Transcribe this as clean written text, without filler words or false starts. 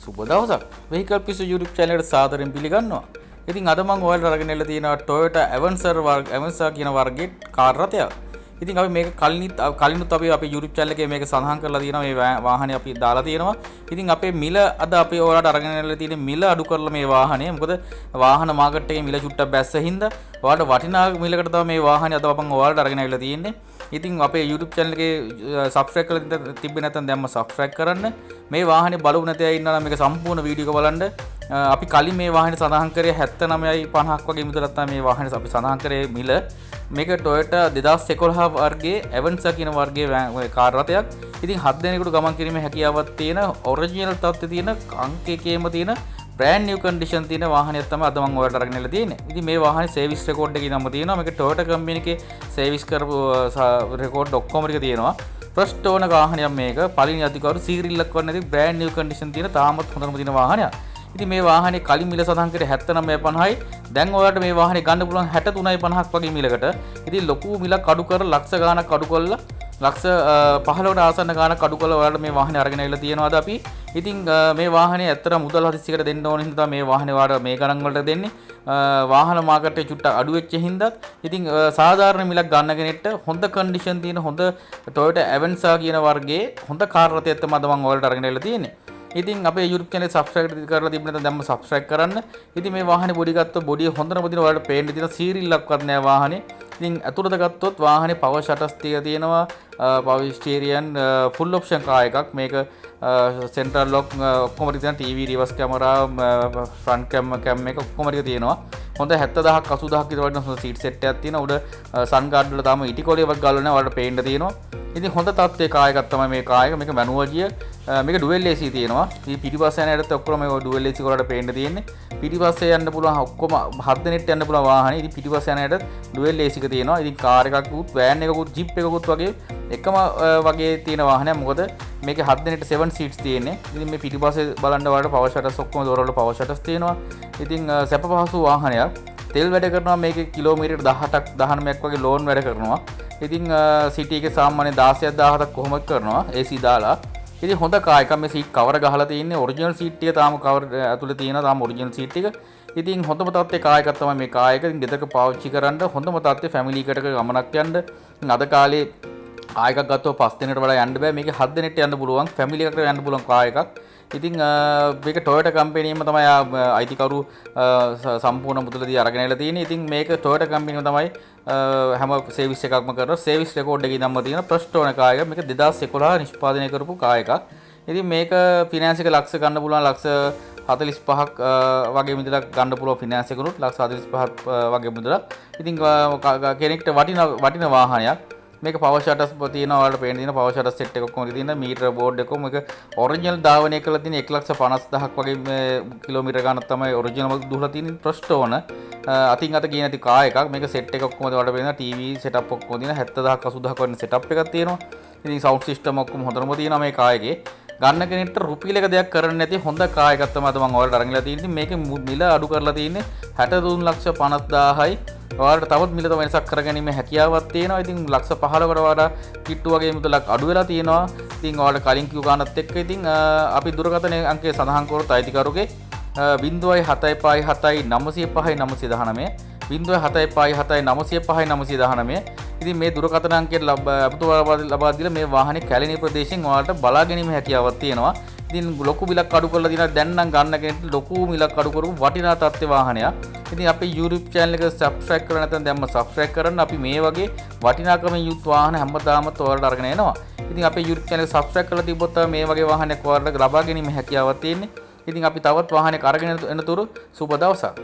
සුබ දවසක්. වෙහිකල් පිස්සු YouTube channel එකට සාදරයෙන් පිළිගන්නවා. ඉතින් අද මම ඔයාලට අරගෙන එලා තියෙනවා Toyota Avanza කියන වර්ගයේ කාර් රථයක්. ඉතින් අපි මේක කලිනුත් අපි අපේ YouTube channel එකේ මේක සඳහන් කරලා තියෙනවා. මේ වාහනේ අපි දාලා තියෙනවා. ඉතින් අපේ මිල අද අපි ඔයාලට අරගෙන එලා තියෙන මිල අඩු කරලා මේ වාහනේ. මොකද වාහන මාකට් එකේ මිල චුට්ටක් බැස්ස හින්දා ඔයාලට වටිනා මිලකට තමයි මේ වාහනේ අද මම ඔයාලට අරගෙන ඇවිල්ලා තියෙන්නේ. ඉතින් අපේ YouTube channel එකේ subscribe කරලා තිබ්බේ නැත්නම් දැම්ම subscribe කරන්න. මේ වාහනේ බලු නැති අය ඉන්නවා නම් මේක සම්පූර්ණ වීඩියෝ එක බලන්න. අපි කලින් මේ වාහනේ සඳහන් කරේ 79.50ක් වගේ මිලකට තමයි මේ වාහනේ අපි සඳහන් කරේ මිල. මේක Toyota 2011 වර්ගයේ Avanza කියන වර්ගයේ කාර් රථයක්. ඉතින් 7 දෙනෙකුට ගමන් කිරීමේ හැකියාවක් තියෙන ඔරිජිනල් තත්ත්වයේ තියෙන අංක එකේම තියෙන brand new condition තියෙන වාහනයක් තමයි අද මම ඔයාලට අරගෙන ඉලා තියෙන්නේ. ඉතින් මේ වාහනේ service record එකේ නම තියෙනවා. මේක Toyota company එකේ service කරපු record ඔක්කොම ටික තියෙනවා. first owner වාහනයක් මේක. පළවෙනි අධිකාරු සීරිල්ලක් වන්න නැති brand new condition තියෙන තාමත් හොඳම තියෙන වාහනයක්. ඉතින් මේ වාහනේ කලින් මිල සඳහන් කරේ 79.50යි. දැන් ඔයාලට මේ වාහනේ ගන්න පුළුවන් 63.50ක් වගේ මිලකට. ඉතින් ලොකු මිලක් අඩු කර ලක්ෂ ගාණක් අඩු කරලා ලක්ෂ 15කට ආසන්න ගාණක් අඩු කරලා ඔයාලට මේ වාහනේ අරගෙන ඇවිල්ලා තියෙනවා අද අපි. ඉතින් මේ වාහනේ ඇත්තට මුදල් හදිස්සියකට දෙන්න ඕන හින්දා මේ වාහනේ ඔයාලට මේ ගණන් වලට දෙන්නේ. වාහන මාකට් එකේ චුට්ටක් අඩු වෙච්ච හින්දාත් ඉතින් සාධාරණ මිලක් ගන්න කෙනෙක්ට හොඳ කන්ඩිෂන් තියෙන හොඳ Toyota Avanza කියන වර්ගයේ හොඳ කාර් රථයක් තමයි අද මම ඔයාලට අරගෙන ඇවිල්ලා තියෙන්නේ. ඉතින් අපේ YouTube channel subscribe කරලා තිබුණ නැත්නම් දැම්ම subscribe කරන්න. ඉතින් මේ වාහනේ බොඩි ගත්තොත් බොඩිය හොඳටම දින ඔයාලට පේන්න තියෙන සීරිල්ලක්වත් නැහැ වාහනේ. ඉතින් අතුරට ගත්තොත් වාහනේ power shutters තියෙනවා. power steering full option car එකක්. මේක central lock ඔක්කොම තියෙන TV reverse camera front cam එක ඔක්කොම ටික තියෙනවා. හොඳ 70000ක් 80000ක් විතර වටින හොඳ seat set එකක් තියෙනවා. උඩ sun guard වල තාම ඉටි කොලියක් ගාලා නැහැ. ඔයාලට පේන්න තියෙනවා. ඉතින් හොඳ තත්ත්වයේ කාර් එකක් තමයි මේ කාර් එක. මේක manual gear. මේක dual AC තියෙනවා. ඉතින් පිටිපස්සේ යන ඇරත් ඔක්කොම මේ dual AC වලට පේන්න තියෙන්නේ. පිටිපස්සේ යන්න පුළුවන් ඔක්කොම 7 දෙනෙක්ට යන්න පුළුවන් වාහනේ. ඉතින් පිටිපස්සේ යන ඇරත් dual AC එක තියෙනවා. ඉතින් කාර් එකකුත් van එකකුත් jeep එකකුත් වගේ එකම වගේ තියෙන වාහනයක්. මොකද මේකේ 7 දෙනෙක්ට 7 seats තියෙන්නේ. ඉතින් මේ පිටිපස්සේ බලන්න ඔයාලට power shutters ඔක්කොම දොරවල power shutters තියෙනවා. ඉතින් සැප පහසු වාහනයක්. තෙල් වැඩ කරනවා මේකේ කිලෝමීටර් 18ක් 19ක් වගේ ලෝන් වැඩ කරනවා. ඉතින් සිටි එකේ සාමාන්‍ය 16ක් 17ක් කොහොමද කරනවා AC දාලා. ඉතින් හොඳ කාර් එකක්. මේ සීට් කවර ගහලා තියෙන්නේ ඔරිජිනල් සීට් ටික තාම කවර ඇතුලේ තියෙනවා තාම ඔරිජිනල් සීට් ටික. ඉතින් හොඳම තත්ත්වයේ කාර් එකක් තමයි මේ කාර් එක. ඉතින් ගෙදරක පාවිච්චි කරන්න හොඳම තත්ත්වයේ ෆැමිලි එකකට ගමනක් යන්න. ඉතින් අද කාලේ කාර් එකක් ගත්තොත් 5 දෙනෙක්ට වඩා යන්න බෑ. මේකේ 7 දෙනෙක්ට යන්න පුළුවන්. ෆැමිලි එකකට යන්න පුළුවන් කාර් එකක්. ඉතින් මේක Toyota කම්පැනියෙම තමයි අයිතිකරු සම්පූර්ණ මුදලදී අරගෙන ඉලා තියෙන්නේ. ඉතින් මේක Toyota කම්පැනියම තමයි හැම සර්විස් එකක්ම කරන සර්විස් රෙකෝඩ් එකේ ඉඳන්ම තියෙන ප්‍රස්ට් ඕන කාර් එක. මේක 2011 නිෂ්පාදනය කරපු කාර් එකක්. ඉතින් මේක ෆිනෑන්ස් එක ලක්ෂ ගන්න පුළුවන් ලක්ෂ 45ක් වගේ මුදලක් ගන්න පුළුවන් ෆිනෑන්ස් එකනොත් ලක්ෂ 45ක් වගේ මුදලක්. ඉතින් කෙනෙක්ට වටින වාහනයක්. මේක power shutters තියෙනවා. ඔයාලට පේන්න තියෙන power shutters set එක ඔක්කොම තියෙන මීටර බෝඩ් එක මේක ඔරිජිනල් ධාවනය කරලා තියෙන 1,50,000ක් වගේ කිලෝමීටර ගණනක් තමයි ඔරිජිනල් දුහලා තියෙන ප්‍රස්ට් ඕන. අතින් අත ගියේ නැති කාර් එකක්. මේක set එක ඔක්කොම ඔයාලට පේනවා. TV setup ඔක්කොම තියෙන 70000ක් 80000ක් වගේ setup එකක් තියෙනවා. ඉතින් sound system ඔක්කොම හොඳටම තියෙනවා මේ කාර් එකේ. ගන්න කෙනෙක්ට රුපියලක දෙයක් කරන්න නැති හොඳ කාර් එකක් තමයි අද මම ඔයාලට අරන්ලා තියෙන්නේ. මේකේ මිල අඩු කරලා තියෙන්නේ 63,50,000යි. ඔයාලට තවත් මිල තව වෙනසක් කරගැනීමේ හැකියාවක් තියෙනවා. ඉතින් ලක්ෂ 15කට වඩා කිට්ටු වගේ මුදලක් අඩු වෙලා තියෙනවා. ඉතින් ඔයාලට කලින් කිව් ගානත් එක්ක ඉතින් අපි දුරකථන අංකය සඳහන් කරොත් අයිතිකරුගේ 0.757 905 919 0.757 905 919. ඉතින් මේ දුරකථන අංකයට ලබා දීලා මේ වාහනේ කැලණි ප්‍රදේශයෙන් ඔයාලට බලා ගැනීම හැකියාවක් තියෙනවා. ඉතින් ලොකු මිලක් අඩු කරලා දිනවා. දැන් නම් ගන්න කෙනෙක්ට ලොකු මිලක් අඩු කරපු වටිනා තත්ත්වයේ වාහනයක්. ඉතින් අපේ YouTube channel එක subscribe කරලා නැත්නම් දැන්ම subscribe කරන්න. අපි මේ වගේ වටිනාකම යුත් වාහන හැමදාම ඔයාලට අරගෙන එනවා. ඉතින් අපේ YouTube channel එක subscribe කරලා තිබ්බොත් මේ වගේ වාහනයක් ඔයාලට ලබා ගැනීම හැකියාවක් තියෙන්නේ. ඉතින් අපි තවත් වාහනයක් අරගෙන එනතුරු සුබ දවසක්.